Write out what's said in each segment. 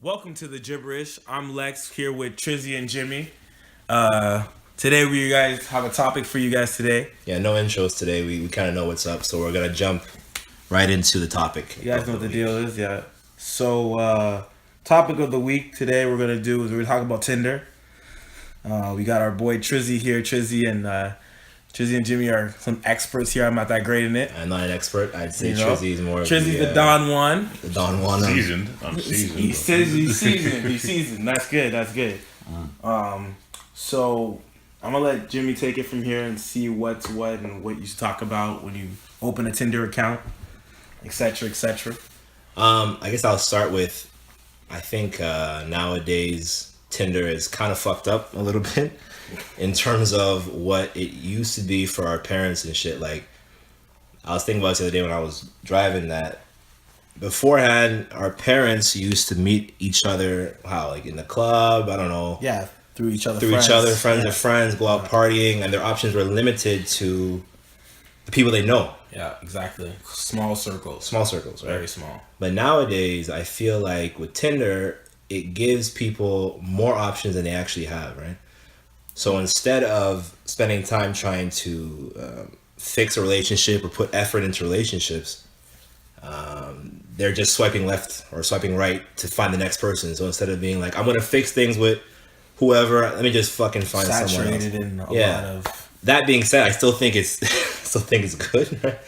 Welcome to the Gibberish. I'm Lex here with Trizzy and Jimmy. Today we guys have a topic for you guys today. Yeah, no intros today. We kind of know what's up, so we're gonna jump right into the topic. You guys know what the deal is, yeah. So, topic of the week today we're gonna do is we're gonna talk about Tinder. We got our boy Trizzy here. Trizzy and Jimmy are some experts here. I'm not that great in it. I'm not an expert. I'd say Trizzy's more. Trizzy's the Don one. The Don one. Seasoned. I'm seasoned. He's seasoned. He's seasoned. That's good. That's good. So I'm gonna let Jimmy take it from here and see what's what and what you should talk about when you open a Tinder account, etc., etc. I guess I'll start with. I think nowadays Tinder is kind of fucked up a little bit in terms of what it used to be for our parents and shit. Like, I was thinking about it the other day when I was driving that beforehand, our parents used to meet each other, like in the club, I don't know. Yeah, through each other, friends of friends, go out partying, and their options were limited to the people they know. Yeah, exactly. Small circles, right? Very small. But nowadays, I feel like with Tinder, it gives people more options than they actually have, right? So instead of spending time trying to fix a relationship or put effort into relationships, they're just swiping left or swiping right to find the next person. So instead of being like, I'm going to fix things with whoever, let me just fucking find someone else. In a lot of... That being said, I still think it's good. Right?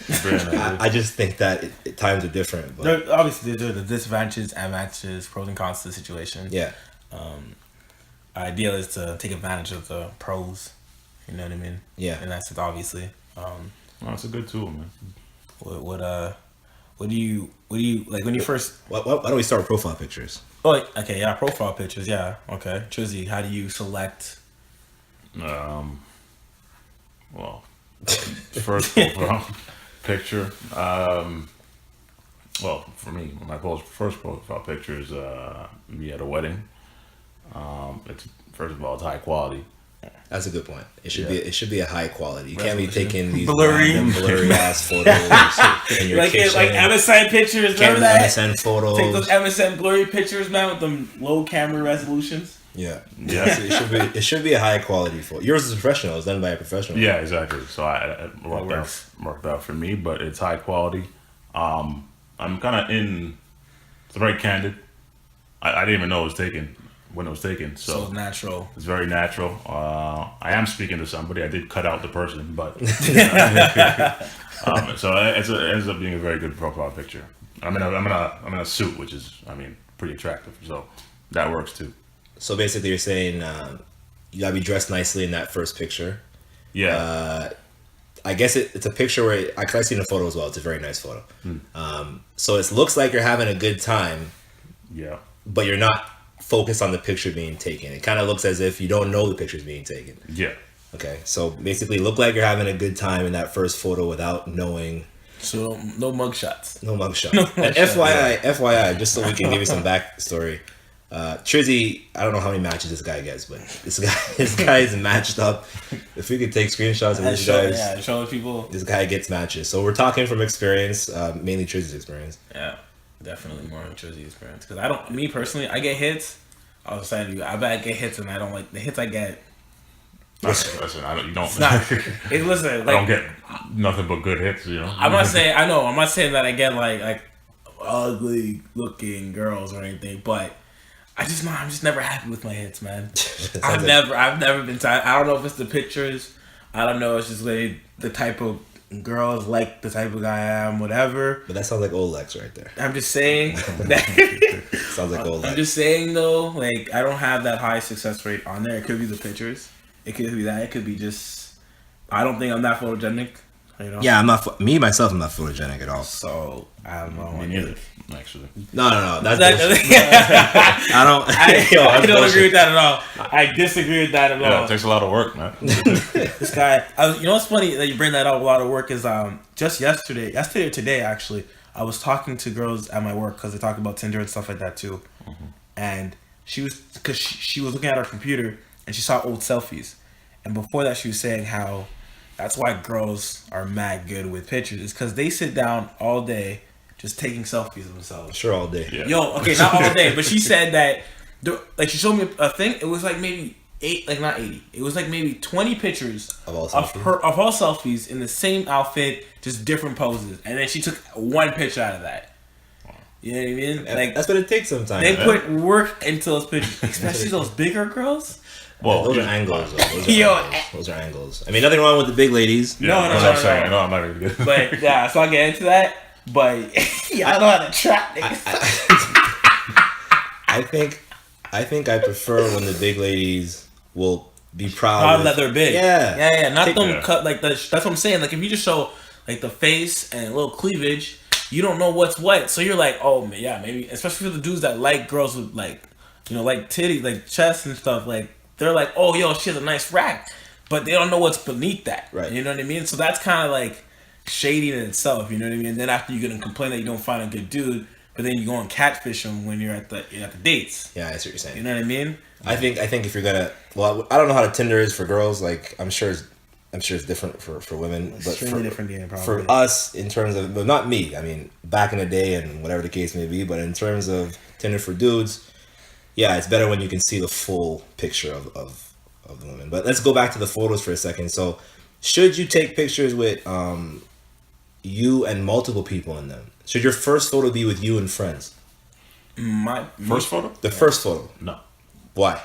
I just think that times are different. But Obviously, there are the disadvantages, advantages, pros and cons to the situation. Yeah. Ideal is to take advantage of the pros. You know what I mean? Yeah. And that's it, obviously. It's a good tool, man. What do you like when you first? Why don't we start with profile pictures? Oh, okay, yeah, profile pictures, yeah, okay. Trizzy, how do you select? Well, first profile picture. Well, for me, my first profile picture is me at a wedding. It's first of all, it's high quality. That's a good point. It should be a high quality. You can't be taking these blurry ass photos in your like kitchen. Like MSN pictures. Can't Remember that? MSN photos. Take those MSN blurry pictures, man, with them low camera resolutions. Yeah. It should be a high quality photo. Yours is professional. It's done by a professional. Yeah, exactly. So it worked out for me, but it's high quality. I'm kind of it's very candid. I didn't even know it was taken when it was taken. So natural. It's very natural. I am speaking to somebody. I did cut out the person, but so it ends up being a very good profile picture. I'm in a suit, which is pretty attractive. So that works too. So basically, you're saying you gotta be dressed nicely in that first picture. Yeah. I guess it's a picture where I've seen the photo as well. It's a very nice photo. So it looks like you're having a good time. Yeah. But you're not focused on the picture being taken. It kind of looks as if you don't know the picture's being taken. Yeah. Okay. So basically, look like you're having a good time in that first photo without knowing. So no mugshots. No mugshots. And FYI, just so we can give you some backstory. Trizzy, I don't know how many matches this guy gets, but this guy is matched up. If we could take screenshots of these guys, show people. This guy gets matches. So we're talking from experience, mainly Trizzy's experience. Yeah, definitely more than Trizzy's experience. Because me personally, I get hits. I was saying to you, I bet I get hits, and I don't like the hits I get. Listen, you don't. Listen, I don't get nothing but good hits. You know. I'm not saying that I get like ugly looking girls or anything, but I'm just never happy with my hits, man. I've never been tired. I don't know if it's the pictures. I don't know. It's just like the type of girls like the type of guy I am, whatever. But that sounds like old Lex right there. I'm just saying. Sounds like old Lex. I'm just saying though, like I don't have that high success rate on there. It could be the pictures. It could be that. It could be just. I don't think I'm that photogenic. You know? Yeah, I'm not. Me myself, I'm not photogenic at all. So I don't know. Me neither, actually. No. That's I don't agree with that at all. I disagree with that at all. Yeah, it takes a lot of work, man. This guy, you know what's funny that you bring that up? A lot of work is just yesterday or today actually. I was talking to girls at my work because they talk about Tinder and stuff like that too, and she was looking at her computer and she saw old selfies, and before that she was saying how. That's why girls are mad good with pictures. It's because they sit down all day just taking selfies of themselves. Sure, all day. Yeah. Yo, okay, not all day, but she said that, like, she showed me a thing. It was like maybe not 80. It was like maybe 20 pictures Of all selfies in the same outfit, just different poses, and then she took one picture out of that. You know what I mean? Like, that's what it takes sometimes. they put work into those pictures, especially those bigger girls. Well, those are angles. Those are angles. I mean, nothing wrong with the big ladies. No. I'm not really good. But yeah, so I'll get into that. But yeah, I know how to trap niggas. I think I prefer when the big ladies will be proud that they're big. Yeah. Not them cut like the. That's what I'm saying. Like if you just show like the face and a little cleavage, you don't know what's what. So you're like, oh yeah, maybe. Especially for the dudes that like girls with like, like titties, like chest and stuff. Like they're like, oh yo, she has a nice rack, but they don't know what's beneath that. Right. You know what I mean? So that's kind of like shady in itself. You know what I mean? And then after you're gonna complain that you don't find a good dude. But then you go and catfish them when you're at the dates. Yeah, that's what you're saying. You know what I mean? I think if you're gonna, well, I don't know how the Tinder is for girls. Like I'm sure it's different for women. But for us, in terms of, well, not me. I mean, back in the day and whatever the case may be. But in terms of Tinder for dudes, yeah, it's better when you can see the full picture of the woman. But let's go back to the photos for a second. So, should you take pictures with you and multiple people in them? Should your first photo be with you and friends? My first photo? The first photo? No. Why?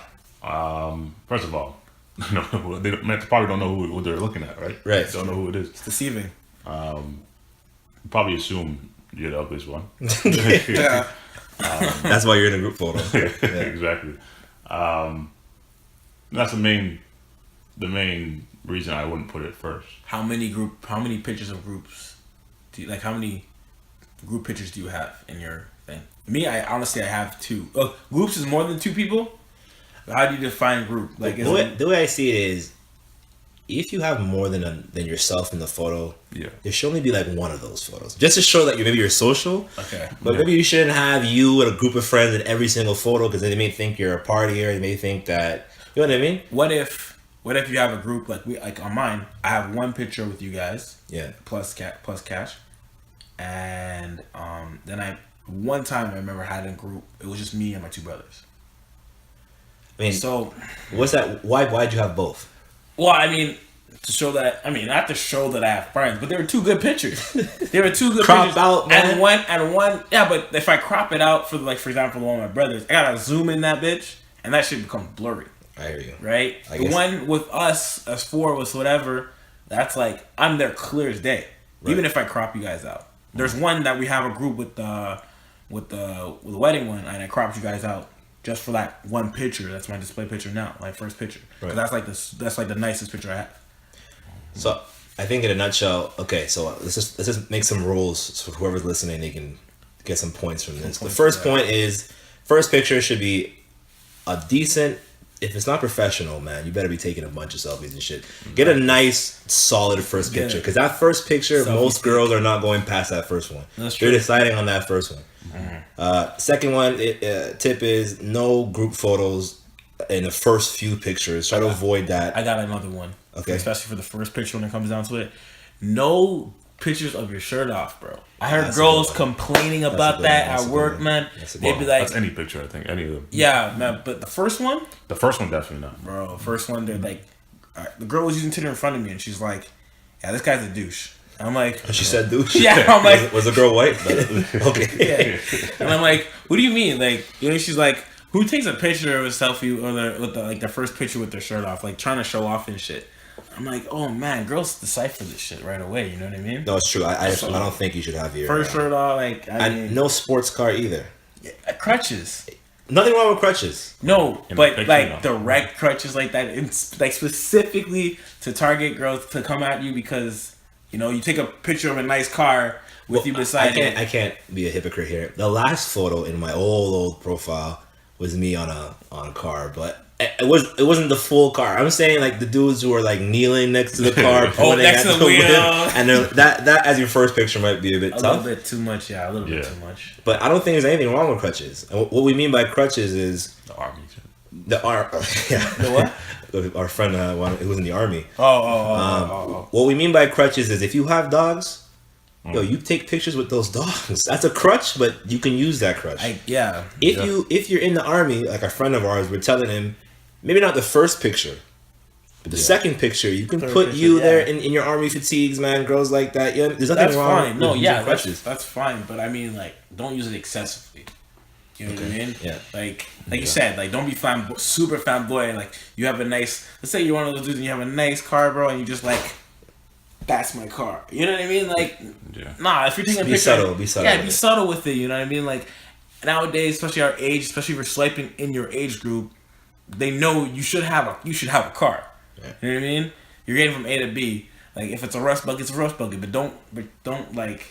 First of all, no, they probably don't know who they're looking at, right? Right. They don't know who it is. It's deceiving. Probably assume you're the ugliest one. Yeah. That's why you're in a group photo. Yeah. Exactly. That's the main reason I wouldn't put it first. How many pictures of groups do you, like, how many group pictures do you have in your thing? Me, I honestly have 2. Groups is more than 2 people? How do you define group? Like, the way I see it is, if you have more than yourself in the photo, there should only be like one of those photos, just to show that maybe you're social. Okay. But maybe you shouldn't have you and a group of friends in every single photo, because they may think you're a partier. They may think that, you know what I mean. What if you have a group like on mine? I have one picture with you guys. Yeah. Plus cash, and then one time I remember had a group. It was just me and my 2 brothers. I mean, so what's that? Why'd you have both? Well, I mean, to show that, not to show that I have friends, but there were 2 good pictures. There were 2 good crop pictures. Out, man. And one, yeah, but if I crop it out for example, one of my brothers, I gotta zoom in that bitch, and that shit becomes blurry. I hear you. Right? The one with us, as 4 was whatever, that's like, I'm there clear as day. Right. Even if I crop you guys out. There's one that we have a group with the wedding one, and I cropped you guys out. Just for that one picture, that's my display picture now, my first picture. Right. That's like the nicest picture I have. So I think in a nutshell, okay. So let's just make some rules so whoever's listening, they can get some points from this. The first point is, first picture should be a decent. If it's not professional, man, you better be taking a bunch of selfies and shit. Get a nice, solid first picture, because that first picture, most girls are not going past that first one. That's true. They're deciding on that first one. Mm-hmm. Second one, tip is no group photos in the first few pictures. Try to avoid that. I got another one. Okay. Especially for the first picture when it comes down to it. No pictures of your shirt off, bro. I heard girls complaining about that at work, man. They'd be like, that's any picture, I think, any of them. Yeah, man. But the first one, definitely not, bro. First one, they're like, the girl was using Tinder in front of me, and she's like, "Yeah, this guy's a douche." And I'm like, she said douche. Yeah, I'm like, was the girl white? Okay. Yeah. And I'm like, what do you mean? Like, she's like, who takes a picture of a selfie or with the first picture with their shirt off, like trying to show off and shit. I'm like, oh man, girls decipher this shit right away. You know what I mean? No, it's true. I don't think you should have your first shirt off. Like, I mean, no sports car either. Crutches. Nothing wrong with crutches. No, but like direct crutches like that, it's like specifically to target girls to come at you because you take a picture of a nice car with you beside it. I can't be a hypocrite here. The last photo in my old profile was me on a car, but it wasn't the full car. I'm saying like the dudes who are like kneeling next to the car, pointing next at to the wheel, and that as your first picture might be a bit tough. A little bit too much, yeah, a little bit too much. But I don't think there's anything wrong with crutches. And what we mean by crutches is the army. The what? Our friend who was in the army. Oh. What we mean by crutches is if you have dogs, yo, you take pictures with those dogs. That's a crutch, but you can use that crutch. If you're in the army, like a friend of ours, we're telling him, maybe not the first picture, but the second picture, you can put there in your army fatigues, man. Girls like that. Yeah, there's nothing wrong. Fine. No, yeah, that's fine. But I mean, like, don't use it excessively. You know what I mean? Yeah. Like you said, like, don't be super fanboy. Like, you have a nice, let's say you're one of those dudes and you have a nice car, bro, and you just like, that's my car. You know what I mean? Like, nah, if you're taking a picture, be subtle. Yeah, be subtle with it. You know what I mean? Like, nowadays, especially our age, especially if you're swiping in your age group, they know you should have a car. Yeah. You know what I mean? You're getting from A to B. Like, if it's a rust bucket, it's a rust bucket. But don't like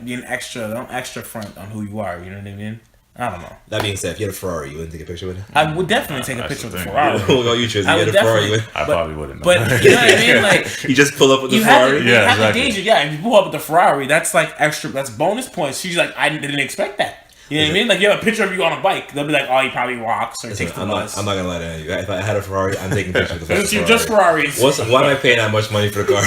be an extra front on who you are. You know what I mean? I don't know. That being said, if you had a Ferrari, you wouldn't take a picture with it? I would definitely take a picture with the Ferrari. We'll go you, Trizzy. You had a Ferrari with? I probably wouldn't. But you know what I mean? Like, you just pull up with the Ferrari? You have to gauge it. Yeah, if you pull up with the Ferrari, that's like extra. That's bonus points. She's like, I didn't expect that. You know what I mean? Like, you have a picture of you on a bike. They'll be like, oh, he probably walks or takes the bus. I'm not going to lie to you. If I had a Ferrari, I'm taking pictures of the Ferrari. Just Ferraris. Why am I paying that much money for the car?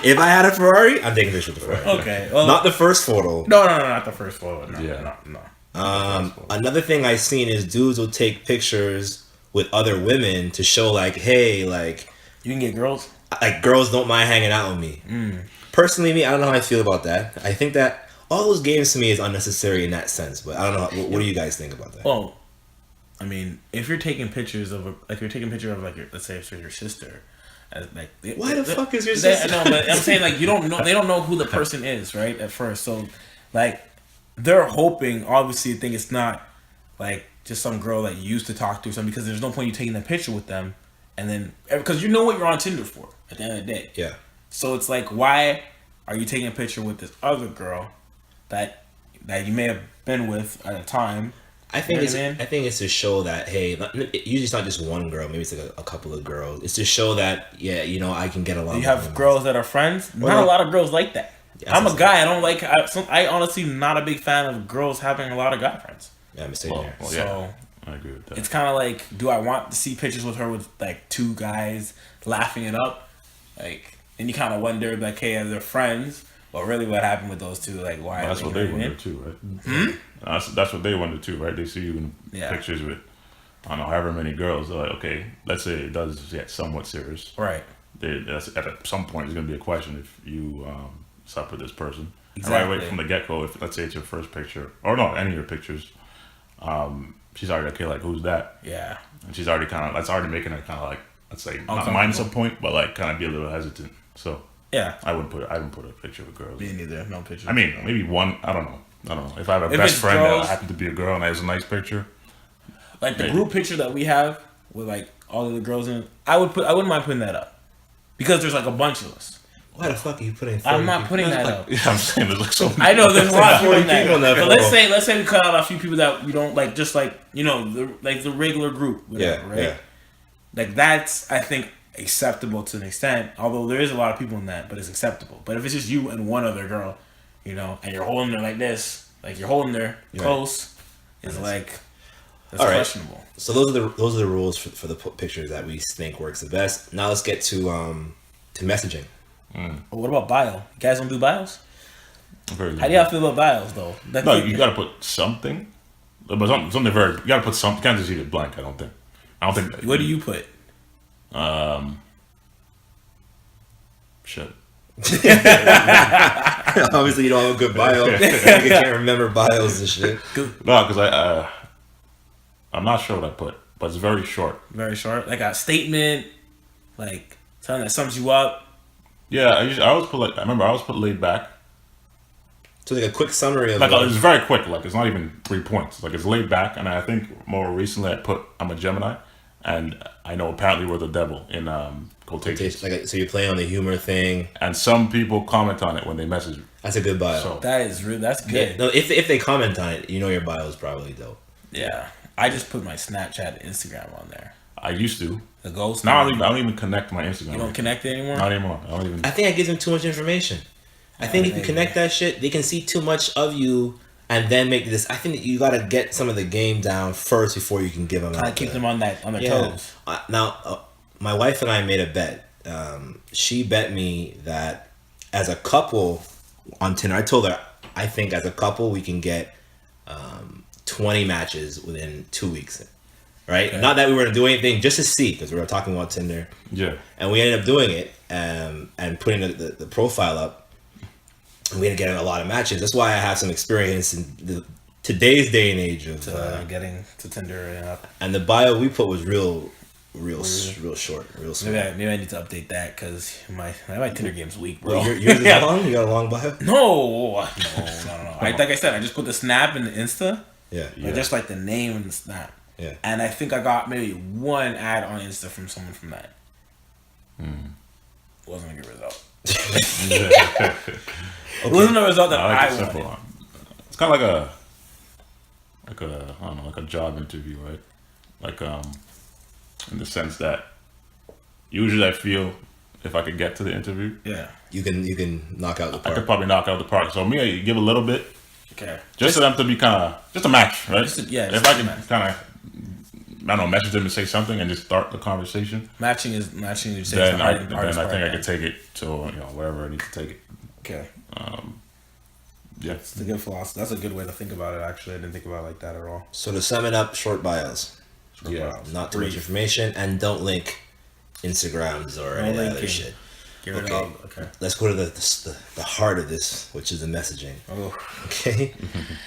If I had a Ferrari, I'm taking pictures of the Ferrari. Okay. Well, not the first photo. No, not the first photo. No. Another thing I've seen is dudes will take pictures with other women to show, like, hey, like, you can get girls. Like, girls don't mind hanging out with me. Personally, I don't know how I feel about that. I think that all those games to me is unnecessary in that sense, but I don't know. What do you guys think about that? Well, I mean, if you're taking pictures of let's say it's your sister, like, why the fuck is your sister? No, but I'm saying, like, they don't know who the person is, right, at first. So, like, they're hoping, obviously, think it's not like just some girl that you used to talk to or something, because there's no point you taking a picture with them, and then because you know what you're on Tinder for at the end of the day. Yeah. So it's like, why are you taking a picture with this other girl that you may have been with at a time? I think it's to show that, hey, usually it's not just one girl, maybe it's like a couple of girls. It's to show that, yeah, you know, I can get along. You have girls that are friends. Not a lot of girls like that. Yeah, I'm a guy. I don't like. I honestly am not a big fan of girls having a lot of guy friends. Yeah, I'm saying here. So yeah, I agree with that. It's kind of like, do I want to see pictures with her with like two guys laughing it up, like, and you kind of wonder, like, hey, they're friends, but really, what happened with those two? Like, why? That's what they wonder too, right? That's what they wonder too, right? They see you in pictures with, I don't know, however many girls. They're like, okay, let's say it does get somewhat serious, right? At some point, there's gonna be a question if you slept with this person. Exactly. Right from the get-go, if let's say it's your first picture, or no, any of your pictures, she's already, okay, like, who's that? Yeah. And she's already that's already making her kind of like, let's say, not minus a point, but like kind of be a little hesitant. So yeah, I wouldn't put a picture of a girl. Me neither. No picture. I mean, maybe one. I don't know. If I have a best friend that happened to be a girl and has a nice picture, like the group picture that we have with like all of the girls in it, I wouldn't mind putting that up, because there's like a bunch of us. Why the fuck are you putting? I'm not putting that up. Yeah, I'm saying there's like so many. I know there's a lot of people on that. But let's say we cut out a few people that we don't like, just like, you know, the regular group, whatever, right? Yeah. Like, that's, I think, acceptable to an extent. Although there is a lot of people in that, but it's acceptable. But if it's just you and one other girl, you know, and you're holding her like this, like you're holding her close, it's like, that's questionable. So those are the rules for the pictures that we think works the best. Now let's get to messaging. Well, what about bio? You guys don't do bios? How do y'all feel about bios, though? No, you gotta put something. But something very. You gotta put something. You can't just leave it blank. I don't think. What do you put? Shit. Obviously, you don't have a good bio. You can't remember bios and shit. No, because I'm not sure what I put, but it's very short. Very short, like a statement, like something that sums you up. Yeah, I always put I always put laid back. So like a quick summary of it's very quick. Like, it's not even 3 points. Like, it's laid back, and I think more recently I put, I'm a Gemini, and I know apparently we're the devil in quotations. Like, so you're playing on the humor thing, and some people comment on it when they message you. That's a good bio. So, that's good. Yeah, no, if they comment on it, you know your bio is probably dope. Yeah, I just put my Snapchat and Instagram on there. I used to. The ghost. Now I don't even connect my Instagram. You don't connect it anymore? Not anymore. I think that gives them too much information. I think if you connect that shit, they can see too much of you and then make this. I think that you gotta get some of the game down first before you can give them. I keep them on their toes. Now, my wife and I made a bet. She bet me that as a couple, on Tinder. I told her, I think as a couple we can get 20 matches within 2 weeks. Right? Okay. Not that we were going to do anything, just to see, because we were talking about Tinder. Yeah. And we ended up doing it and putting the profile up. And we ended up getting a lot of matches. That's why I have some experience in today's day and age of getting to Tinder. And the bio we put was real short, real small. Maybe I need to update that because my Tinder game's weak, bro. Well, yours is long? You got a long bio? No. Like I said, I just put the snap and the Insta. Yeah. But just like the name and the snap. Yeah. And I think I got maybe one ad on Insta from someone from that. Wasn't a good result. Okay. It wasn't a result that I wanted. It's kind of like a job interview, right? Like in the sense that usually I feel if I could get to the interview, you can knock out the park. I could probably knock out the park. So me, I give a little bit, just for them to be kind of just a match, right? If I can kind of, I don't know, message them and say something and just start the conversation. Matching. Then I think I could take it to wherever I need to take it. Okay. Yeah, it's a good philosophy. That's a good way to think about it. Actually, I didn't think about it like that at all. So to sum it up, short bios. Not too much information, and don't link Instagrams or any other shit. Okay. Let's go to the heart of this, which is the messaging. Oh. Okay.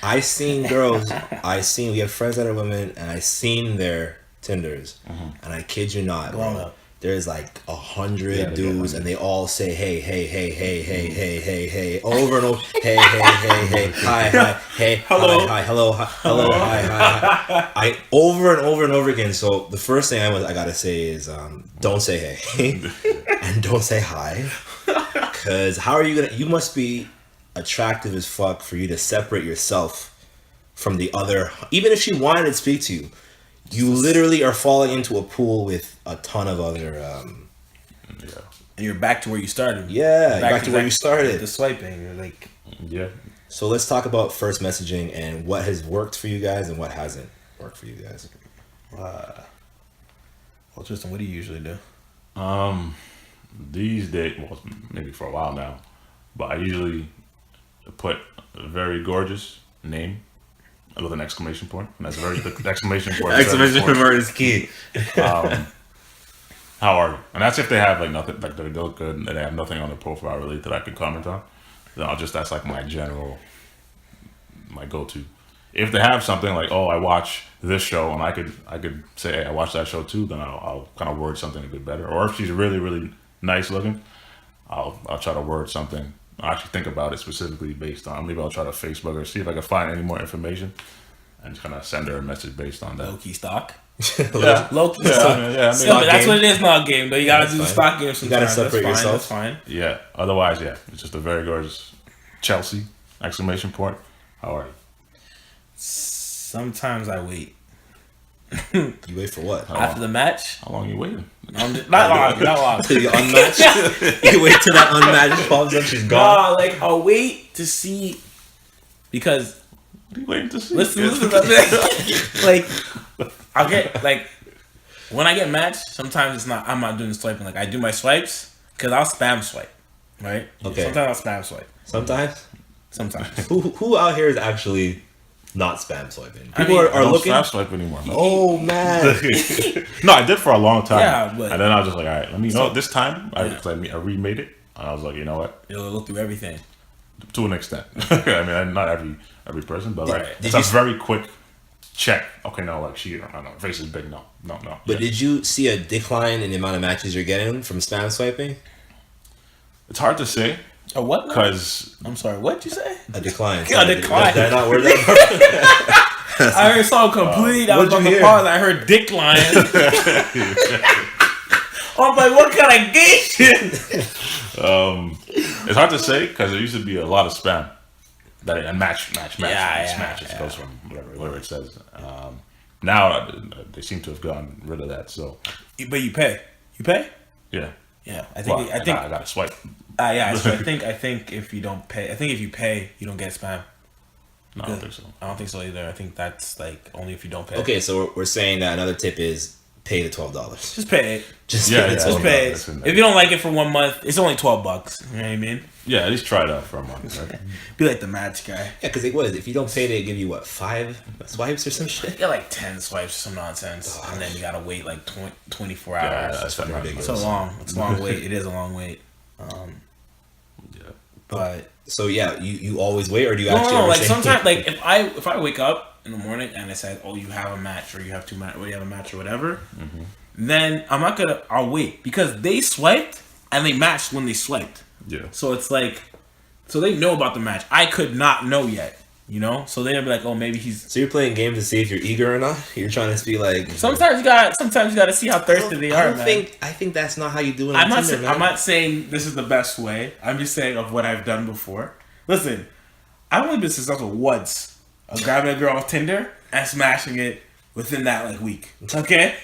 I seen girls. We have friends that are women, and I seen their Tinders, and I kid you not, bro. There's like 100 dudes, and they all say hey over and over. Hey, hi, hey, hello, hi, hello, hi. Over and over again. So the first thing I gotta say is don't say hey and don't say hi, because how are you gonna? You must be attractive as fuck for you to separate yourself from the other. Even if she wanted to speak to you. You literally are falling into a pool with a ton of other. And you're back to where you started. Yeah, back to where you started. The swiping, you're like. Yeah. So let's talk about first messaging and what has worked for you guys and what hasn't worked for you guys. Well, Tristan, what do you usually do? These days, well, maybe for a while now, but I usually put a very gorgeous name. With an exclamation point. And that's the exclamation point. Exclamation point is key. How are you? And that's if they have like nothing, like they look good and they have nothing on their profile really that I could comment on. Then that's like my go-to. If they have something like, oh, I watch this show and I could say, hey, I watched that show too, then I'll kind of word something a bit better. Or if she's really, really nice looking, I'll try to word something. I actually think about it specifically based on, maybe I'll try to Facebook her, see if I can find any more information and just kind of send her a message based on that. Low-key stock? Low-key stock. That's what it is now, game, though. You got to do the stock game sometimes. You got to separate yourself. That's fine. Yeah. Otherwise, it's just a very gorgeous Chelsea, exclamation point. How are you? Sometimes I wait. You wait for what? After the match? How long you waiting? Not long. Till you unmatch? You wait till that unmatched pops up, she's gone? No, I'll wait to see, because... What are you waiting to see? Listen. I'll get, when I get matched, sometimes I'm not doing the swiping. I do my swipes, because I'll spam swipe, right? Okay. Sometimes I'll spam swipe. Sometimes. Who out here is actually... not spam swiping. People are looking. I don't spam swipe anymore. No. Oh man. No, I did for a long time. Yeah, but and then I was just like, all right, let me know. This time, I remade it, and I was like, you know what? You'll look through everything. To an extent. I mean, not every person, but it's a very quick check. Okay, no, she, I don't know, face is big. No. But did you see a decline in the amount of matches you're getting from spam swiping? It's hard to say. A what? Because I'm sorry, what'd you say? A decline. A decline. Did I not word that? I heard something complete. I was on the pause. I heard dick line. I'm like, what kind of gay shit? It's hard to say because there used to be a lot of spam. That match. It goes from whatever it says. Now they seem to have gotten rid of that. So, but you pay. You pay? Yeah. Yeah. I think I got to swipe. So I think if you don't pay, if you pay, you don't get spam. No, I don't think so. I don't think so either. I think that's only if you don't pay. Okay, so we're saying that another tip is pay the $12. Just pay it. Just Yeah, pay the yeah, Just $12. pay it. If you don't like it for 1 month, it's only $12. You know what I mean? Yeah, at least try it out for a month. Right? Be like the match guy. Yeah, because it was. If you don't pay, they give you what, 5 swipes or some shit. You got like 10 swipes or some nonsense, and then you gotta wait like 24 hours. Yeah, that's fucking ridiculous. It's a long wait. It is a long wait. Yeah. But So yeah, you always wait, or do you no, actually? no, ever like say- sometimes, like if I wake up in the morning and it said, "Oh, you have a match," or "You have 2 match," or "You have a match," or whatever, then I'm not gonna. I'll wait because they swiped and they matched when they swiped. Yeah. So it's like, so they know about the match. I could not know yet, you know. So they'll be like, "Oh, maybe he's." So you're playing games to see if you're eager or not. You're trying to be like. Sometimes you gotta see how thirsty they are, man. I think that's not how you do it. I'm On not. Tinder, I'm not saying this is the best way. I'm just saying of what I've done before. Listen, I've only been successful once of grabbing a girl off Tinder and smashing it within that like week. Okay,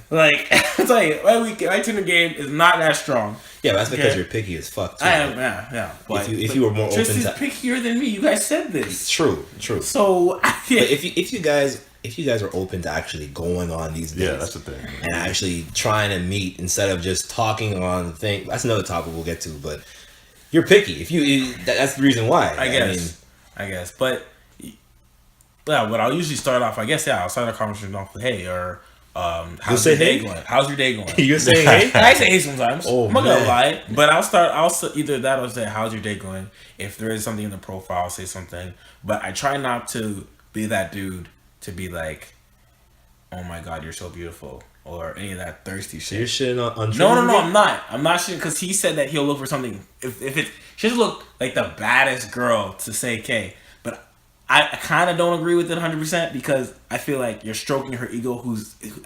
like I'll tell you, my Tinder game is not that strong. Yeah, but that's because Okay. you're picky as fuck. Too, I am, right? yeah. But if you were more open Tristan's to, pickier than me. You guys said this. true. So But if you guys are open to actually going on these dates, Yeah, that's the thing. and actually trying to meet instead of just talking on the thing. That's another topic we'll get to, but you're picky. That's the reason why. I guess. But yeah, what I'll usually start off, I'll start a conversation off with, "Hey," or "How's say your day hey? going? How's your day going?" You're saying hey? I say hey sometimes. Oh, I'm not gonna man. lie, but I'll either that or say, "How's your day going?" If there is something in the profile, I'll say something. But I try not to be that dude to be like, "Oh my God, you're so beautiful," or any of that thirsty shit. You're shitting on No, Trizzy? I'm not. I'm not shitting because he said that he'll look for something. If it, she doesn't look like the baddest girl to say K, but I kind of don't agree with it 100% because I feel like you're stroking her ego,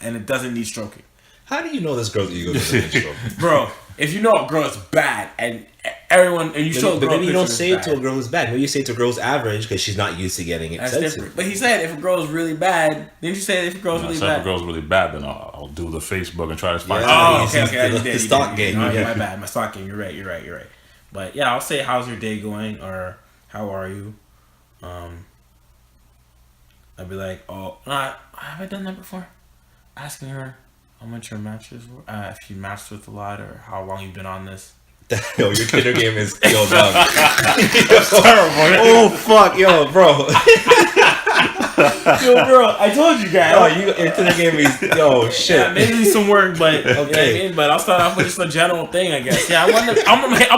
and it doesn't need stroking, How do you know this girl's ego doesn't need stroke? bro. If you know a girl is bad and everyone and you show a But girl, maybe you don't picture say that's it to a bad, girl who's bad. Maybe you say it to a girl's average because she's not used to getting it that's said different. to. But he said if a girl is really bad, didn't you say if a girl's really So if bad? a girl's really bad, then I'll do the Facebook and try to find Yeah. somebody. Oh, okay. The You stock did. game, Oh, yeah. My bad. My stock game. You're right. But yeah, I'll say, "How's your day going?" or "How are you?" I'd be like, "Oh, have I done that before?" Asking her how much her matches were, if she matched with a lot, or how long you've been on this. Yo, your Tinder game is yo, dog. Terrible. Oh fuck, yo, bro. Yo, bro, I told you guys. Yo, your Tinder game is yo shit. Yeah, maybe some work, but okay. You know what I mean? But I'll start off with just a general thing, I guess. Yeah, I'm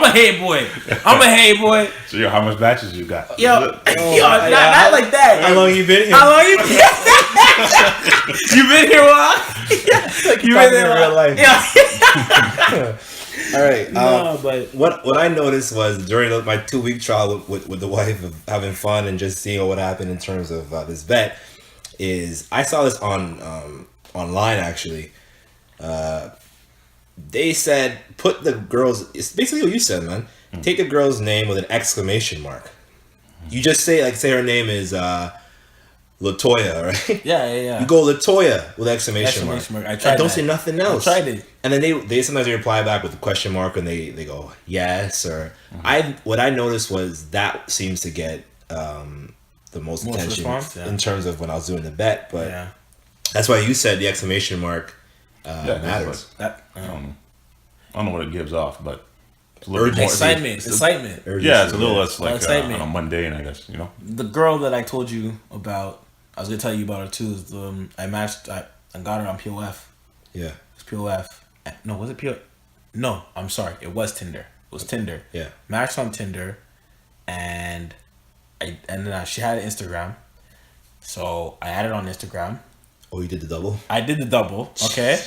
a hey boy. I'm a hey boy. So yo, how much matches you got? Yo, not like that. How long you been here? How long you been? You been here a while? You been there in real life. Yeah. All right. No, but What I noticed was during my 2-week trial with the wife of having fun and just seeing what happened in terms of this bet is I saw this on online actually. They said put the girl's. It's basically what you said, man. Take the girl's name with an exclamation mark. You just say her name is Latoya, right? yeah. You go Latoya with exclamation mark. I tried. Don't say nothing else. I tried it. And then they sometimes they reply back with a question mark and they go yes or what I noticed was that seems to get the most attention response, yeah. in terms of when I was doing the bet, but Yeah. that's why you said the exclamation mark matters. That I don't know what it gives off, but it's a little Urgency. more- excitement. Yeah, it's a little less like Excitement. mundane, I guess. The girl that I told you about, I was gonna tell you about her too. Is I got her on POF. Yeah. It's POF. No, was it POF? No, I'm sorry. It was Tinder. It was Tinder. Yeah. Matched on Tinder, and she had an Instagram, so I added on Instagram. Oh, you did the double? I did the double. Okay.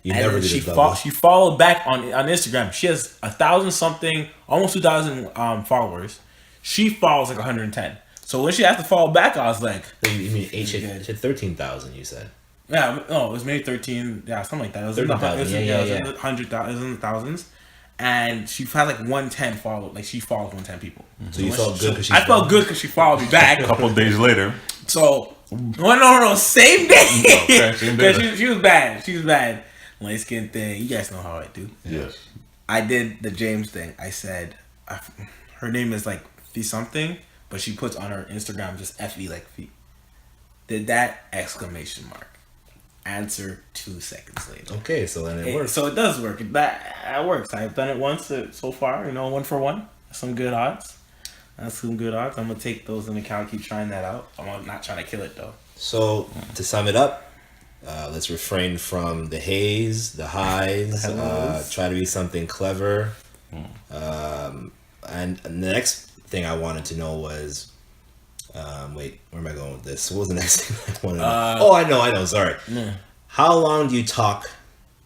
You And never then did she the double. she followed back on Instagram. She has 1,000 something, almost 2,000 followers. She follows like 110. So when she has to follow back, I was like, You mean she had 13,000? You said. yeah, no, it was maybe 13, yeah, something like that. It was in the 13,000, it yeah. was in the 100,000, it was in the thousands. And she had like 110 followed, like she follows 110 people. So you felt good because she. I felt good because she followed me back. A couple of days later, So, no, same day. Okay, same day. 'Cause she was bad. She was bad. Light skin thing. You guys know how I do. yes. I did the James thing. I said, her name is like Fee something, but she puts on her Instagram just FE like Fee. Did that exclamation mark. answer 2 seconds later. Okay, so then it works. So it does work. That works. I've done it once so far. 1 for 1. Some good odds. That's some good odds. I'm gonna take those into account. Keep trying that out. I'm not trying to kill it though. So to sum it up, let's refrain from the haze, the highs. Try to be something clever. And the next thing I wanted to know was, wait, where am I going with this? What was the next thing I wanted to know? I know. Sorry. Yeah. How long do you talk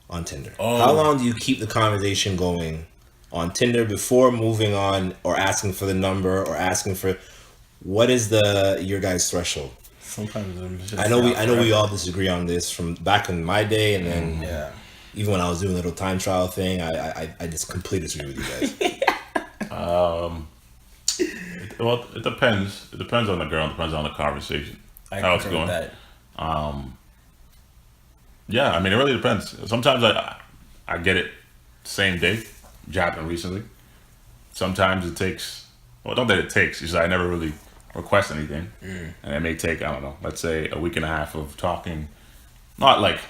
on Tinder? How long do you keep the conversation going on Tinder before moving on or asking for the number or asking for what is your guys' threshold? Sometimes I'm just I know we all disagree on this from back in my day, and then even when I was doing a little time trial thing, I just completely disagree with you guys. Well, it depends. It depends on the girl. It depends on the conversation. How it's going. Yeah, I mean, it really depends. Sometimes I get it same day. Which happened recently. Sometimes it takes. Well, not that it takes. It's just I never really request anything, and it may take, I don't know, let's say a week and a half of talking, not like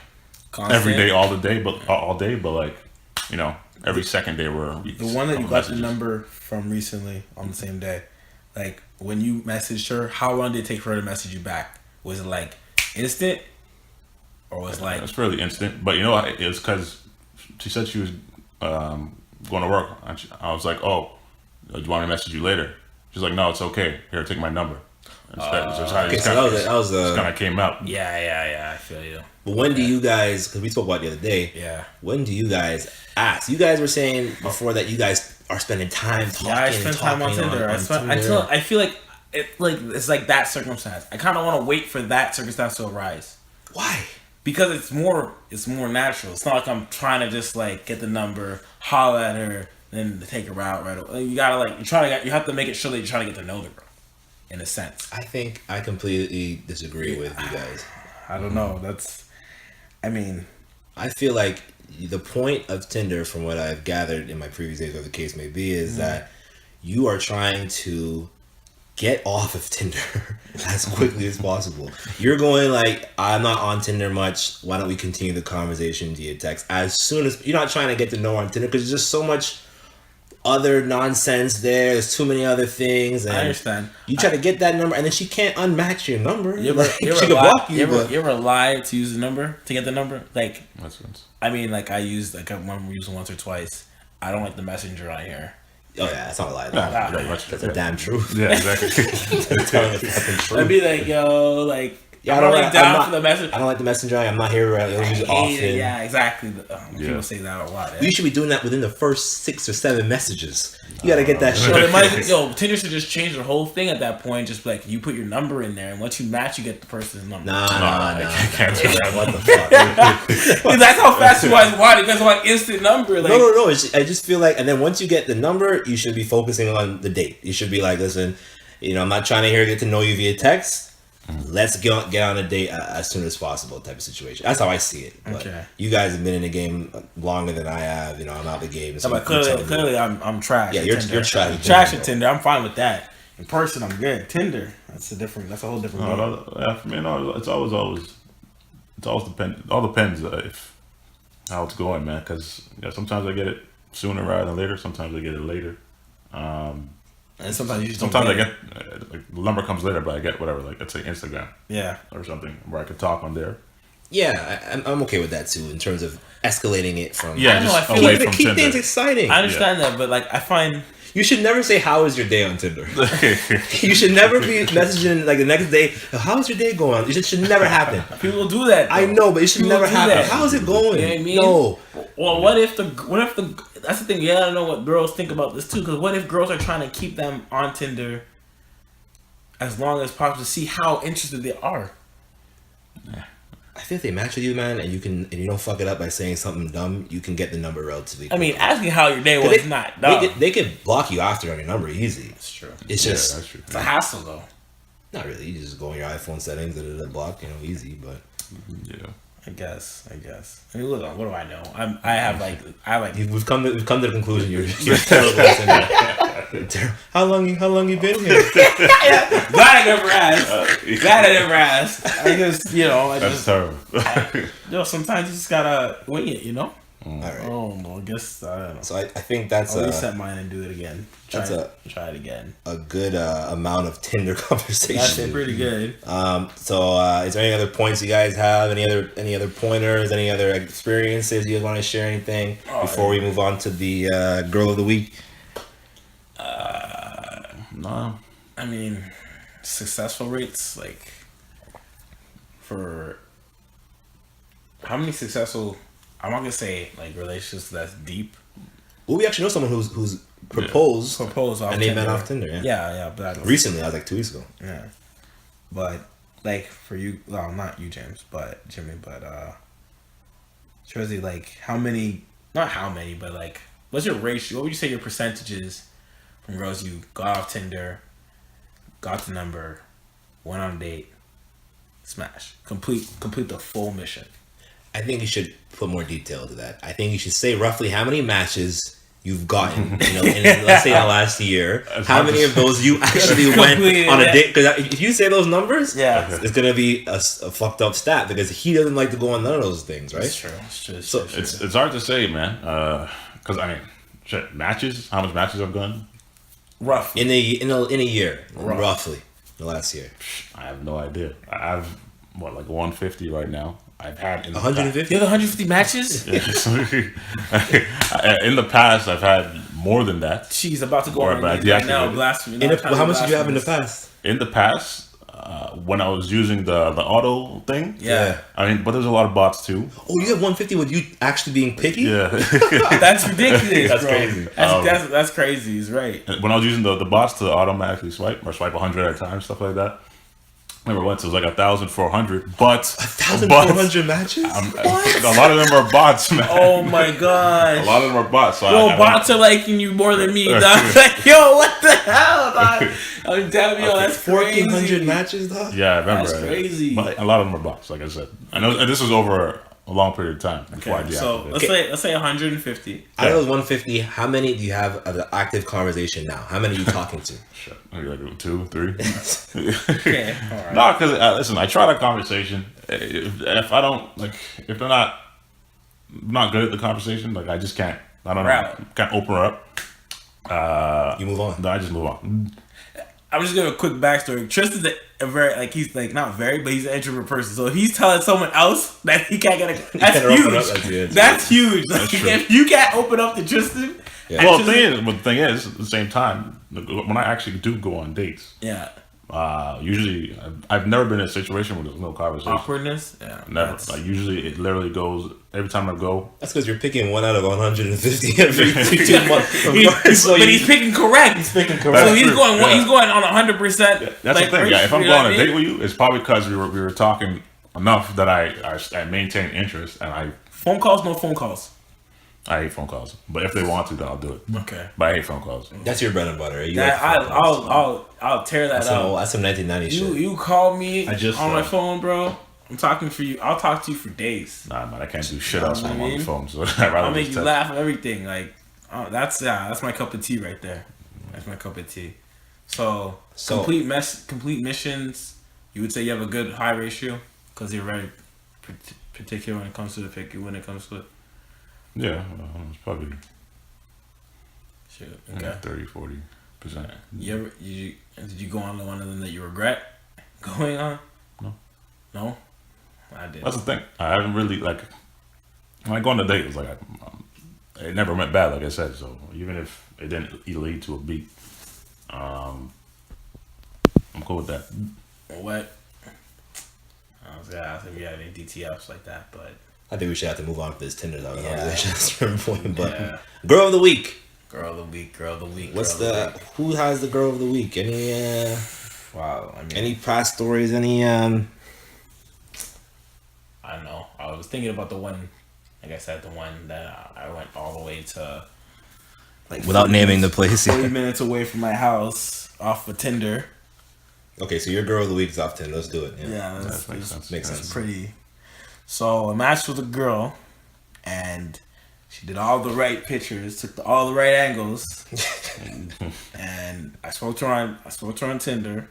constant. Every day, all day, but like, every second day we're the one that you got the number from recently on the same day. Like when you messaged her, how long did it take for her to message you back? Was it like instant, or was it like? It's fairly instant, but it was because she said she was going to work. I was like, oh, do you want me to message you later? She's like, no, it's okay. Here, take my number. So that was kind of came out. Yeah, I feel you. But when do you guys, because we spoke about it the other day, when do you guys ask? You guys were saying before that you guys are spending time talking. Yeah, I spend time on Tinder. I feel like it's like that circumstance. I kind of want to wait for that circumstance to arise. Why? Because it's more natural. It's not like I'm trying to just like get the number, holler at her, then take her out right away. You gotta you have to make it sure that you're trying to get to know the girl, in a sense. I think I completely disagree with you guys. I don't know. I feel like the point of Tinder, from what I've gathered in my previous days, whatever the case may be, is that you are trying to get off of Tinder as quickly as possible. You're going like, I'm not on Tinder much. Why don't we continue the conversation via text? As soon as you're not trying to get to know her on Tinder because there's just so much other nonsense there. There's too many other things. And I understand. You try to get that number, and then she can't unmatch your number. You ever lie to use the number to get the number? Like, I used one using once or twice. I don't like the messenger on here. Oh yeah, that's not a lie. That's a damn truth. Yeah, exactly. I'd be like, yo, I don't like the messenger. I don't like the messenger. I'm not here often. Yeah, exactly. People say that a lot. You should be doing that within the first 6 or 7 messages. You gotta get that shit. Tinder should just change the whole thing at that point. Just like you put your number in there, and once you match, you get the person's number. Nah. Can't do that. What the fuck? That's how fast you guys want. You guys want instant number. Like, no. I just feel like, and then once you get the number, you should be focusing on the date. You should be like, listen, I'm not trying to get to know you via text. Let's get on a date as soon as possible type of situation. That's how I see it. But you guys have been in the game longer than I have. I'm out the game. So clearly I'm trash. Yeah, you're trash. Trash at Tinder. I'm fine with that. In person, I'm good. Tinder, that's a whole different game. For me, it's always depends. It all depends if how it's going, man. Because sometimes I get it sooner rather than later. Sometimes I get it later. And sometimes you just sometimes I get the number comes later, but I get whatever, like let's say Instagram, or something where I could talk on there. Yeah, I'm okay with that too in terms of escalating it from. I feel like keep things exciting. I understand that, but I find you should never say how was your day on Tinder. You should never be messaging the next day. How was your day going? It should never happen. People do that. Though. I know, but it should never happen. How is it going? You know what I mean? No. Well, what if the that's the thing. You gotta know what girls think about this too. Because what if girls are trying to keep them on Tinder as long as possible to see how interested they are? I think if they match with you, man, and you don't fuck it up by saying something dumb, you can get the number relatively quick. I mean, asking how your day was not dumb. They could block you after on your number easy. That's true. It's just that's true. It's a hassle though. Not really. You just go in your iPhone settings and it'll block. Easy, but yeah. I guess. I mean, look, what do I know? I have We've come to the conclusion you're terrible. How long you been here? Glad I never asked. I just, That's terrible. sometimes you just gotta wing it, All right. Oh, well, I guess I don't know. So I think that's I'll reset mine and do it again. Try it again. A good amount of Tinder conversation. That's pretty good. So is there any other points you guys have? Any other pointers? Any other experiences you guys want to share? Anything before we move on to the girl of the week? No. I mean, successful rates, like, for how many successful, I'm not gonna say like relationships that's deep. Well, we actually know someone who's proposed off and they met off Tinder. Yeah, but recently, I was like 2 weeks ago. Yeah, but like for you, well, not you, James, but Jimmy, but Trizzy, like not how many, but like, what's your ratio? What would you say your percentages from girls you got off Tinder, got the number, went on a date, smash, complete the full mission? I think you should put more detail to that. I think you should say roughly how many matches you've gotten, in let's say in the last year. How many of those you actually went on a date? Because if you say those numbers, it's gonna be a fucked up stat because he doesn't like to go on none of those things, right? That's true. So it's hard to say, man. Because I mean, matches. How much matches I've gone? Roughly in a year, roughly the last year. I have no idea. I have like 150 right now. I've had 150. You have 150 matches? In the past, I've had more than that. She's about to go on right now. Blasphemy. How much did you have in the past? In the past, when I was using the auto thing. Yeah. I mean, but there's a lot of bots too. Oh, you have 150 with you actually being picky? Yeah. That's ridiculous. That's bro. crazy. That's crazy. He's right. When I was using the bots to automatically swipe 100 at a time, stuff like that. I remember once it was like 1,400, but 1,400 matches. A lot of them are bots, man. Oh my god! A lot of them are bots. So bots are liking you more than me, dog. Like, yo, what the hell, dog? I'm telling you, that's 1,400 matches, dog. Yeah, I remember. That's crazy. But a lot of them are bots, like I said. I know, and this was over a long period of time before I deactivated. So let's say 150. Out of those 150, how many do you have of the active conversation now? How many are you talking to? Shit, maybe like 2, 3. Okay, all right. No, because listen, I try that conversation. If I don't if they're not good at the conversation, like I just can't. I don't know. Can't open her up. You move on. No, I just move on. I'm just gonna give a quick backstory. Tristan's a very he's not very, but he's an introvert person. So if he's telling someone else that he can't get that's huge. That's huge. Like, if you can't open up to Tristan, well, the thing is, at the same time, when I actually do go on dates, usually I've never been in a situation where there's no conversation. Awkwardness, never. Like usually, it literally goes every time I go. That's because you're picking 1 out of 150 every 2 months. But he's picking correct. So he's going on 100%. That's the thing. If I'm going on a date with you, it's probably because we were talking enough that I maintain interest and I. Phone calls, no phone calls. I hate phone calls, but if they want to, then I'll do it. Okay, but I hate phone calls. That's your bread and butter. I'll tear that up. That's some 1990 shit. You call me on my phone, bro. I'm talking for you. I'll talk to you for days. Nah, man, I can't do shit else when I'm on the phone. So I'd rather I'll make you laugh and everything. Like, that's my cup of tea right there. That's my cup of tea. So complete missions. You would say you have a good high ratio because you're very particular when it comes to the pick. When it comes to it. Yeah, it's probably shoot, okay. 30-40%. Did you go on to one of them that you regret going on? No, I did. That's the thing. I haven't really when I go on a date, it was like it never went bad, like I said. So even if it didn't lead to a beat, I'm cool with that. What? I was gonna ask if you had any DTFs like that, but. I think we should have to move on for this Tinder conversation at a certain point. But girl of the week. Who has the girl of the week? Any any past stories? Any I don't know. I was thinking about the one, like I said, the one that I went all the way to, without naming the place. 40 minutes away from my house off of Tinder. Okay, so your girl of the week is off Tinder. Let's do it. Yeah, that makes sense. That's pretty. So I matched with a girl, and she did all the right pictures, took all the right angles. And I spoke to her on Tinder.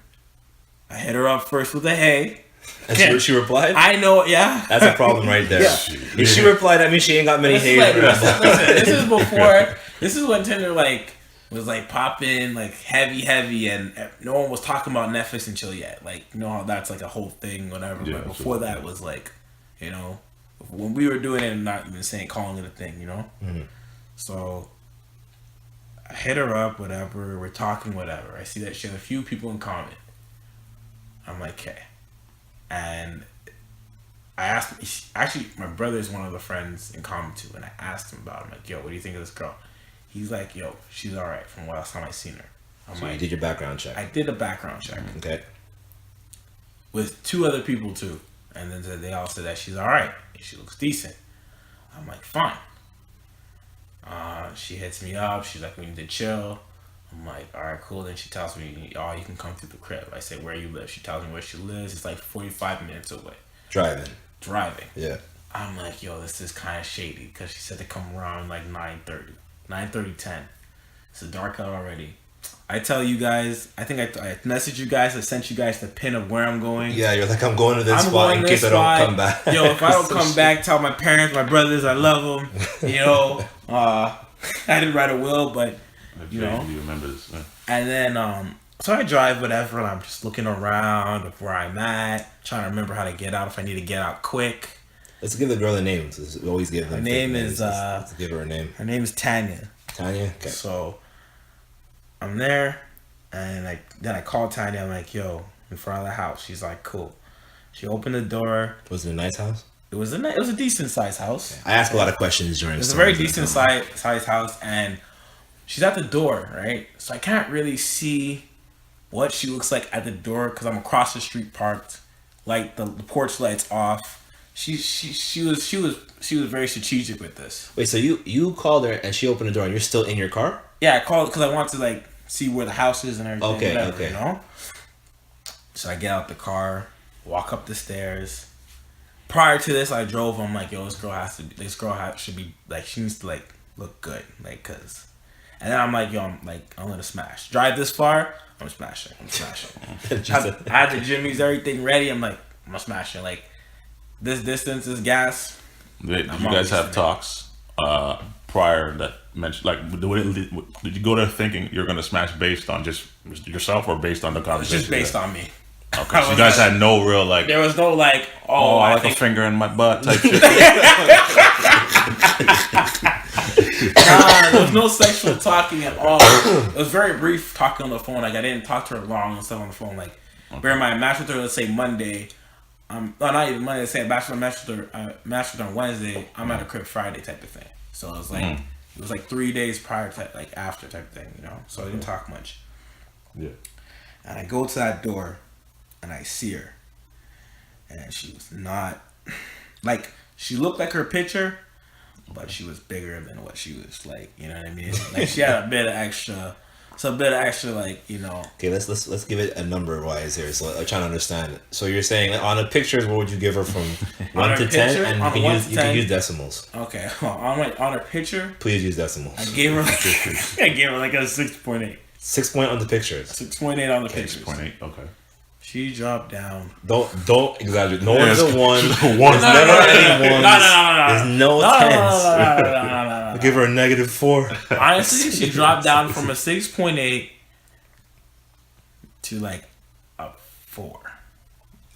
I hit her up first with a hey. And she replied? I know, yeah. That's a problem right there. Yeah. If she replied, that means she ain't got many hays. Listen, this is before. This is when Tinder like was like popping like heavy, and no one was talking about Netflix and chill yet. Like, you know how that's like a whole thing, whatever. Yeah, but before that was like, you know, when we were doing it and not even calling it a thing, you know. Mm-hmm. So I hit her up, whatever. We're talking, whatever. I see that she has a few people in common. I'm like, okay. And I asked, actually, my brother is one of the friends in common too, and I asked him about it. I'm like, yo, what do you think of this girl? He's like, yo, she's all right from last time I seen her. I'm So like, you did your background check. I did a background check. Okay. With 2 other people too. And then they all said that she's all right. She looks decent. I'm like, fine. She hits me up. She's like, we need to chill. I'm like, all right, cool. Then she tells me, oh, you can come through the crib. I say, where you live? She tells me where she lives. It's like 45 minutes away. Driving. Yeah. Yeah. I'm like, yo, this is kind of shady because she said to come around like 9:30, 10. It's dark out already. I tell you guys, I think I messaged you guys. I sent you guys the pin of where I'm going. Yeah, you're like, I'm going to this spot in case I don't come back. Yo, if I don't come back, tell my parents, my brothers, I love them. You know, I didn't write a will, but you know. You remember this? Yeah. And then, so I drive whatever, and I'm just looking around of where I'm at, trying to remember how to get out if I need to get out quick. Let's give the girl a name. We always give them. Her name is. Let's give her a name. Her name is Tanya. Tanya. Okay. So I'm there, and then I called Tanya. I'm like, yo, in front of the house. She's like, cool. She opened the door. Was it a nice house? It was a decent sized house. I ask a lot of questions during. It was a very decent sized house, and she's at the door, right? So I can't really see what she looks like at the door because I'm across the street parked, like the porch lights off. She was very strategic with this. Wait, so you called her and she opened the door and you're still in your car? Yeah, I called because I wanted to like see where the house is and everything. Okay, whatever, okay. You know. So I get out the car, walk up the stairs. Prior to this, I drove. I'm like, yo, this girl should be like, she needs to like look good, like, cause. And then I'm like, yo, I'm gonna smash. Drive this far, I'm smashing. I had the Jimmy's, everything ready. I'm like, I'm gonna smash it. Like, this distance is gas. Did you guys have talks prior that mentioned, like, did you go there thinking you're gonna smash based on just yourself or based on the conversation? Just based on me. Okay, so you guys had no real like. There was no like, I like a finger in my butt type shit. Nah, there was no sexual talking at all. It was very brief talking on the phone. Like, I didn't talk to her long and stuff on the phone. Like, bear in mind, I matched with her, let's say Monday. Not even Monday. Let's say I matched with her on Wednesday. I'm at a crib Friday type of thing. So it was like it was like 3 days prior to like after type of thing, you know. So I didn't talk much. Yeah. And I go to that door, and I see her, and she was not like, she looked like her picture, but she was bigger than what she was like. You know what I mean? Like, she had a bit of extra. Like, you know. Okay, let's give it a number wise here. So I'm trying to understand it. So you're saying, like, on the pictures, what would you give her from 1 to 10? And you can use decimals. Okay, well, on her picture, please use decimals. I gave her like a 6.8. 6 point on the pictures. 6.8 on the pictures. 6.8. Okay. She dropped down. Don't exaggerate. No one's a one. There's never any ones. There's no tens. I'll give her a -4. Honestly, she dropped down from a 6.8 to like a 4.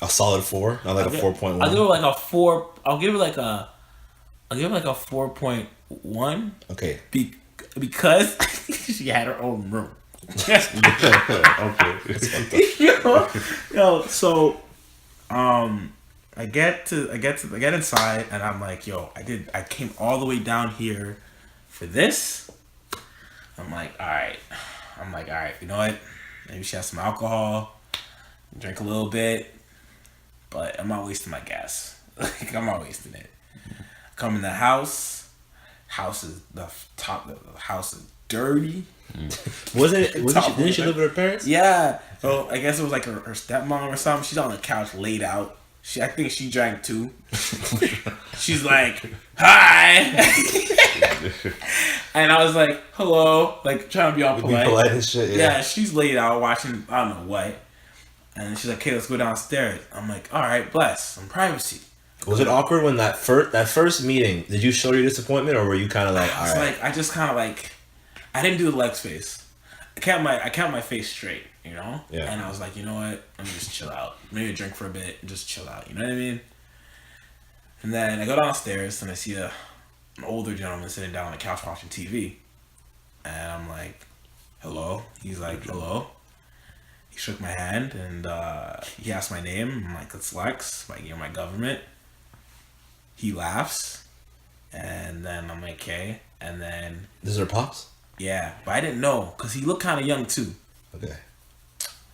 A solid 4, not like a 4.1. I'll give her like a 4. I'll give her like a 4.1. Okay. Because she had her own room. Okay. Yo, so I get inside and I'm like, yo, I came all the way down here for this. I'm like, all right, you know what? Maybe she has some alcohol, drink a little bit, but I'm not wasting my gas. Like, I'm not wasting it. Come in the house. The house is dirty. Didn't she live with her parents? Yeah. So I guess it was like her stepmom or something. She's on the couch laid out. I think she drank too. She's like, hi. And I was like, hello. Like, trying to be all polite. Be polite and shit, yeah, she's laid out watching, I don't know what. And she's like, okay, let's go downstairs. I'm like, all right, bless. Some privacy. Was it awkward when that first meeting, did you show your disappointment, or were you kind of like, all right? Like, I just kind of like, I didn't do the Lex face. I kept my face straight, you know? Yeah. And I was like, you know what? Let me just chill out. Maybe drink for a bit and just chill out. You know what I mean? And then I go downstairs and I see an older gentleman sitting down on the couch watching TV. And I'm like, hello? He's like, hello? He shook my hand and he asked my name. I'm like, it's Lex. Like, you're my government. He laughs. And then I'm like, okay. And then... This is her pops? Yeah, but I didn't know because he looked kind of young too. Okay.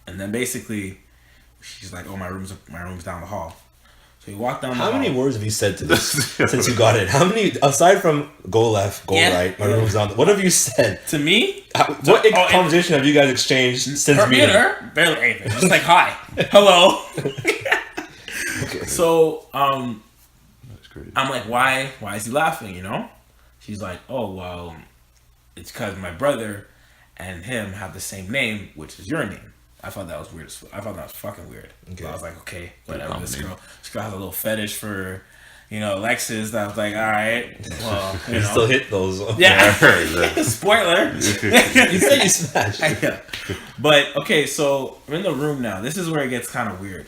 And then basically, she's like, "Oh, my room's down the hall." So he walked down the hall. How many words have you said to this since you got it? How many, aside from go left, go right, my room's down, what have you said? To me? What conversation have you guys exchanged since meeting? Her? Barely anything. Just like, hi. Hello. Okay. So, That's crazy. I'm like, why is he laughing, you know? She's like, oh, well, it's because my brother and him have the same name, which is your name. I thought that was weird. I thought that was fucking weird. Okay. So I was like, okay, whatever. This girl has a little fetish for, Lexus. That I was like, all right, well, you still hit those. Yeah. Spoiler. You said you smashed. Yeah. But okay, so I'm in the room now. This is where it gets kind of weird.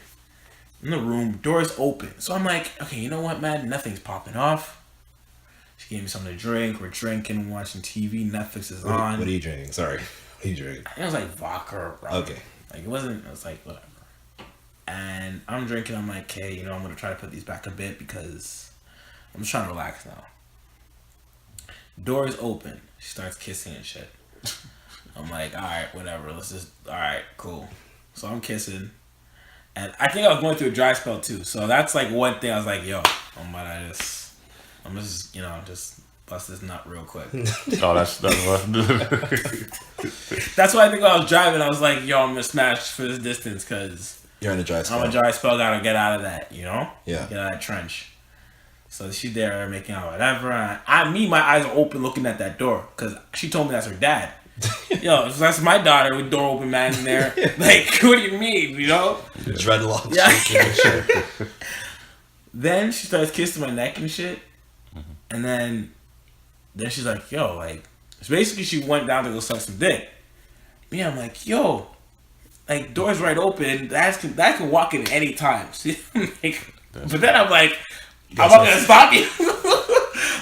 In the room, doors open. So I'm like, okay, you know what, man? Nothing's popping off. She gave me something to drink. We're drinking, watching TV. Netflix is on. What are you drinking? Sorry. What are you drinking? It was like vodka or rum. Okay. Like, it was like, whatever. And I'm drinking. I'm like, okay, I'm going to try to put these back a bit because I'm just trying to relax now. Doors open. She starts kissing and shit. I'm like, all right, whatever. All right, cool. So I'm kissing. And I think I was going through a dry spell too. So that's like one thing I was like, yo, I'm just, just bust this nut real quick. Oh, that's what. That's why I think when I was driving, I was like, yo, I'm gonna smash for this distance because you're in a dry spell. I'm a dry spell, gotta get out of that, Yeah. Get out of that trench. So she's there making out whatever. And my eyes are open looking at that door because she told me that's her dad. Yo, that's my daughter with door open, man, in there. Like, what do you mean, Dreadlocks. Yeah. Then she starts kissing my neck and shit. And then she's like, yo, like, so basically she went down to go suck some dick. Yeah, I'm like, yo, like, door's right open. That can walk in any time. But then I'm like, I'm not gonna stop you.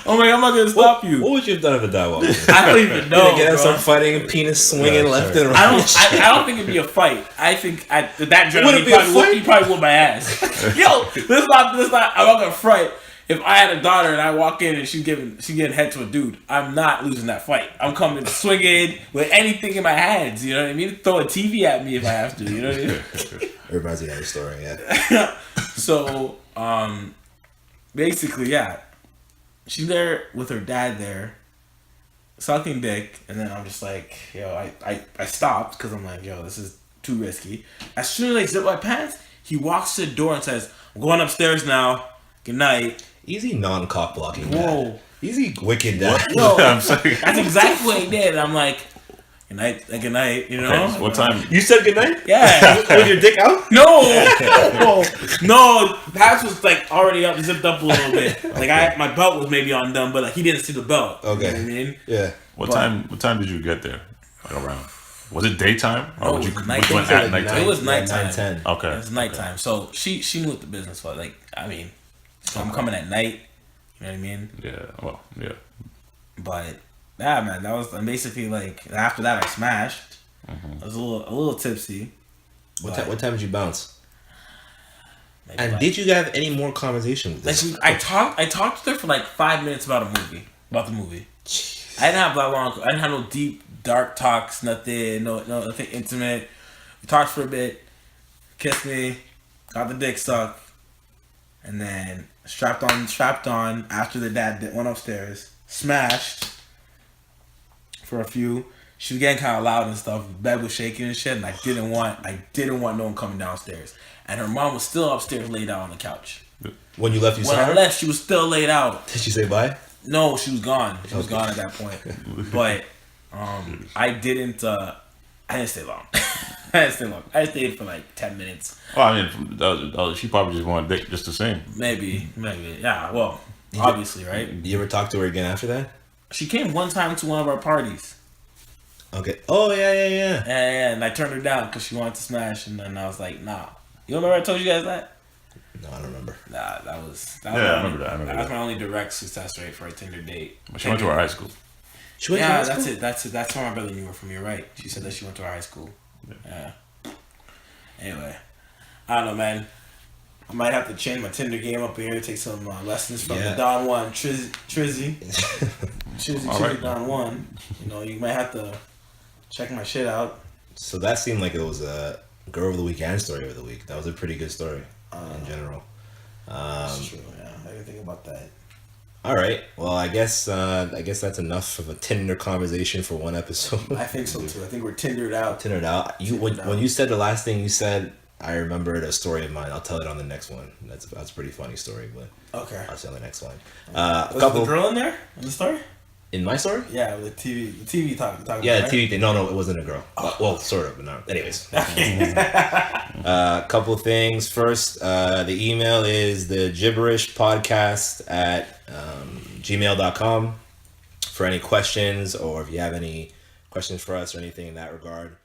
I'm not gonna stop you. What would you have done if a dad walked in? I don't even know. Get some fighting, penis swinging left and right. I don't think it'd be a fight. I think that gentleman he probably whooped my ass. Yo, this not. I'm not gonna fight. If I had a daughter and I walk in and she's getting head to a dude, I'm not losing that fight. I'm coming swinging with anything in my hands. You know what I mean? Throw a TV at me if I have to. You know what I mean? Reminds me of the story. Yeah. So, basically, yeah, she's there with her dad there, sucking dick, and then I'm just like, yo, I stopped because I'm like, yo, this is too risky. As soon as I zip my pants, he walks to the door and says, I'm going upstairs now. Good night. Easy non-cock blocking. Whoa. Dad. Easy wicked dad. Yo, that's exactly what he did. I'm like, good night, Okay, what time? You said good night? Yeah. With your dick out? No, pants was like already up, zipped up a little bit. Like my belt was maybe undone, but like he didn't see the belt. Okay. You know what I mean? Yeah. What time did you get there? Like around? Was it daytime or No, you it was went nighttime. at nighttime? It was nighttime. 9-10. Okay. It was nighttime. So she knew what the business was. Like, I mean, so I'm coming at night. You know what I mean? Yeah. Well, yeah. But yeah, man, that was basically like after that I smashed. I was a little tipsy. What time did you bounce? And like, did you have any more conversation with this? I talked to her for like 5 minutes about the movie. Jeez. I didn't have that long. I didn't have no deep, dark talks. Nothing intimate. We talked for a bit. Kissed me. Got the dick sucked. And then strapped on after the dad went upstairs. Smashed for a few. She was getting kind of loud and stuff. The bed was shaking and shit, and I didn't want no one coming downstairs. And her mom was still upstairs, laid out on the couch. When you left, you When saw I her? left, she was still laid out. Did she say bye? No, she was gone. She was gone at that point. But I didn't stay long. I didn't stay long. I stayed for like 10 minutes. Well, I mean, she probably just wanted to date just the same. Maybe. Yeah, well, obviously, right? You ever talk to her again after that? She came one time to one of our parties. Okay. Oh, yeah. And I turned her down because she wanted to smash. And then I was like, nah. You remember I told you guys that? No, I don't remember. Nah, that was I remember that. That was my only direct success rate for a Tinder date. She went to our high school. She went to high that's school? it. That's where my brother knew her from. You're right. She said that she went to our high school. Yeah. Anyway, I don't know, man. I might have to change my Tinder game up here. Take some lessons from the Don Juan Trizzy. Trizzy Don Juan. You know, you might have to check my shit out. So that seemed like it was a girl of the week and story of the week. That was a pretty good story in general. That's true. Yeah, I didn't think about that. All right. Well, I guess that's enough of a Tinder conversation for one episode. I think so too. I think we're Tindered out. Tindered out. When you said the last thing you said, I remembered a story of mine. I'll tell it on the next one. That's a pretty funny story, but okay, I'll tell the next one. Was the girl in there in the story? In my story? Yeah, the TV talking. Yeah, right? the TV thing. No, it wasn't a girl. Well, sort of, but not. Anyways. Couple things. First, the email is the Gibberish podcast at gmail.com for any questions, or if you have any questions for us or anything in that regard.